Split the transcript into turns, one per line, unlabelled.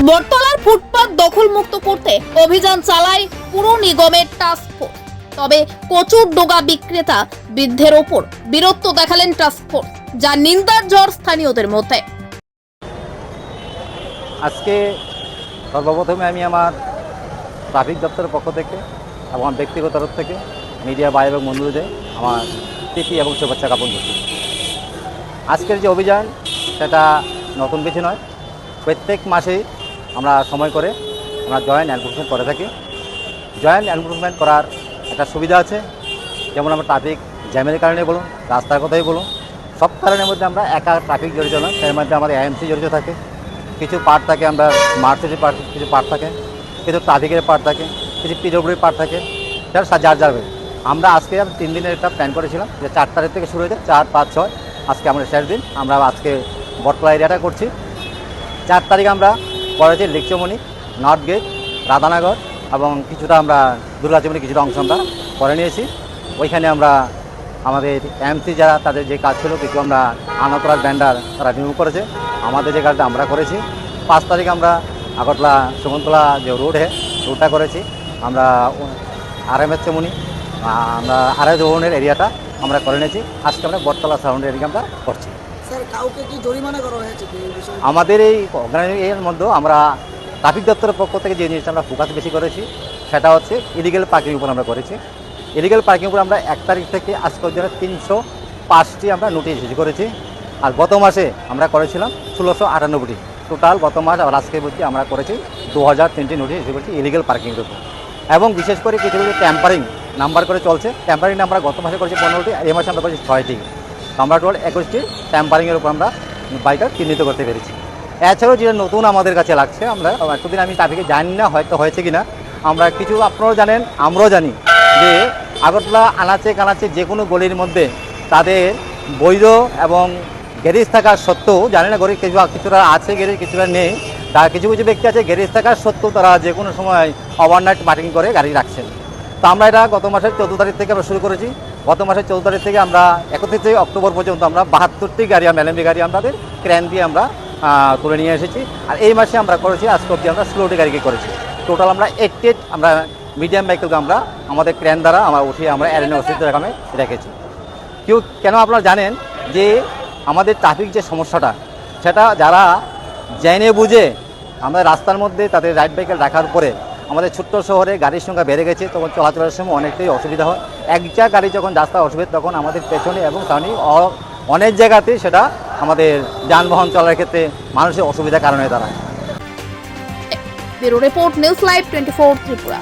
বটতলার ফুটপাত দখলমুক্ত করতে অভিযান চালায় পুর নিগমের টাস্ক ফোর্স। তবে কচুর ডোগা বিক্রেতা বৃদ্ধের ওপর বীরত্ব দেখালেন টাস্ক ফোর্স, যা নিন্দার ঝড় স্থানীয়দের মধ্যে।
আজকে সর্বপ্রথমে আমি আমার ট্রাফিক দপ্তরের পক্ষ থেকে এবং আমার ব্যক্তিগত তরফ থেকে মিডিয়া ভাই এবং বন্ধুদের আমার প্রীতি এবং শুভেচ্ছা জ্ঞাপন করছি। আজকের যে অভিযান সেটা নতুন কিছু নয়, প্রত্যেক মাসেই আমরা সময় করে আমরা জয়েন্ট এনফোর্সমেন্ট করে থাকি। জয়েন্ট এনফোর্সমেন্ট করার একটা সুবিধা আছে, যেমন আমরা ট্রাফিক জ্যামের কারণে বলুন, রাস্তার কথাই বলুন, সব কারণের মধ্যে আমরা একা ট্রাফিক জড়িত নয়, তার মধ্যে আমাদের এএমসি জড়িত থাকে, কিছু পার্ট থাকে, আমরা স্মার্ট সিটির পার্ট কিছু পার্ট থাকে, কিছু ট্রাফিকের পার্ট থাকে, কিছু পিডব্লিউডির পার্ট থাকে, সেটা যার যাবে। আমরা আজকে 3 দিনের একটা প্ল্যান করেছিলাম যে 4 তারিখ থেকে শুরু হয়েছে, 4, 5, 6 আজকে আমরা শেষ দিন। আমরা আজকে বটতলা এরিয়াটা করছি। 4 তারিখ আমরা করেছি লিকচমণি, নর্থ গেট, রাধানগর এবং কিছুটা আমরা দুর্গাচমণি কিছুটা অংশ আমরা করে নিয়েছি। ওইখানে আমরা আমাদের এমসি যারা তাদের যে কাজ ছিল কিছু আমরা আনাতলার ব্যান্ডার তারা রিমুভ করেছে, আমাদের যে কাজটা আমরা করেছি। 5 তারিখ আমরা আগরতলা সুমনতলা যে রোডটা করেছি, আমরা RMS চমুনি আমরা আড়াই ধরনের এরিয়াটা আমরা করে নিয়েছি। আজকে আমরা বটতলা সাউন্ড এরিয়া আমরা করছি।
স্যার, কাউকে কি জরিমানা করা হয়েছে এই বিষয়ে?
আমাদের এই এর মধ্যে আমরা ট্রাফিক দপ্তরের পক্ষ থেকে যে জিনিসটা আমরা ফোকাস বেশি করেছি সেটা হচ্ছে ইলিগেল পার্কিং উপর আমরা করেছি। ইলিগেল পার্কিং উপর আমরা 1 তারিখ থেকে আজ পর্যন্ত 305টি আমরা নোটিশ ইস্যু করেছি। আর গত মাসে আমরা করেছিলাম 1698টি। টোটাল গত মাস আর আজকের মধ্যে আমরা করেছি 2003টি নোটিশ ইস্যু করেছি ইলিগেল পার্কিংয়ের উপর। এবং বিশেষ করে কিছু কিছু ট্যাম্পারিং নাম্বার করে চলছে। ট্যাম্পারিং নাম্বার গত মাসে করেছি 15টি, এই মাসে আমরা করেছি 6টি। আমরা টোটাল 21টি ট্যাম্পারিংয়ের উপর আমরা বাইকার চিহ্নিত করতে পেরেছি। এছাড়াও যেটা নতুন আমাদের কাছে লাগছে, আমরা এতদিন আমি ট্রাফিকে জানি না হয়তো হয়েছে কিনা, আমরা কিছু আপনারাও জানেন আমরাও জানি যে আগরতলা আনাচে কানাচে যে কোনো গলির মধ্যে তাদের বৈধ এবং গ্যারেজ থাকার সত্ত্বেও, জানি না গরিব কিছুটা আছে গ্যারেজ কিছুটা নেই, তার কিছু কিছু ব্যক্তি আছে গ্যারেজ থাকার সত্ত্বেও তারা যে কোনো সময় ওভারনাইট পার্কিং করে গাড়ি রাখছেন। তো আমরা এটা গত মাসের 14 তারিখ থেকে আমরা শুরু করেছি। গত মাসের 14 তারিখ থেকে আমরা 31 অক্টোবর পর্যন্ত আমরা 72টি গাড়ি LMB গাড়ি আমাদের ক্রেন দিয়ে আমরা তুলে নিয়ে এসেছি। আর এই মাসে আমরা করেছি আজকে অবধি আমরা 16টি গাড়িকে করেছি। টোটাল আমরা 88 আমরা মিডিয়াম ভেহিকেলকে আমরা আমাদের ক্রেন দ্বারা আমরা উঠিয়ে আমরা অ্যারেনা ওসিতে আমি রেখেছি। কেন আপনারা জানেন যে আমাদের ট্রাফিক যে সমস্যাটা সেটা যারা জেনে বুঝে আমাদের রাস্তার মধ্যে তাদের রাইড ভেহিকেল রাখার পরে আমাদের ছোট্ট শহরে গাড়ির সংখ্যা বেড়ে গেছে, তখন চলাচলের সময় অনেকটাই অসুবিধা হয়। একটা গাড়ি যখন রাস্তা অসুবিধা তখন আমাদের পেছনে এবং সামনে অনেক জায়গাতেই সেটা আমাদের যানবাহন চলার ক্ষেত্রে মানুষের অসুবিধার কারণে দাঁড়ায়।
Bureau report, news live 24 Tripura.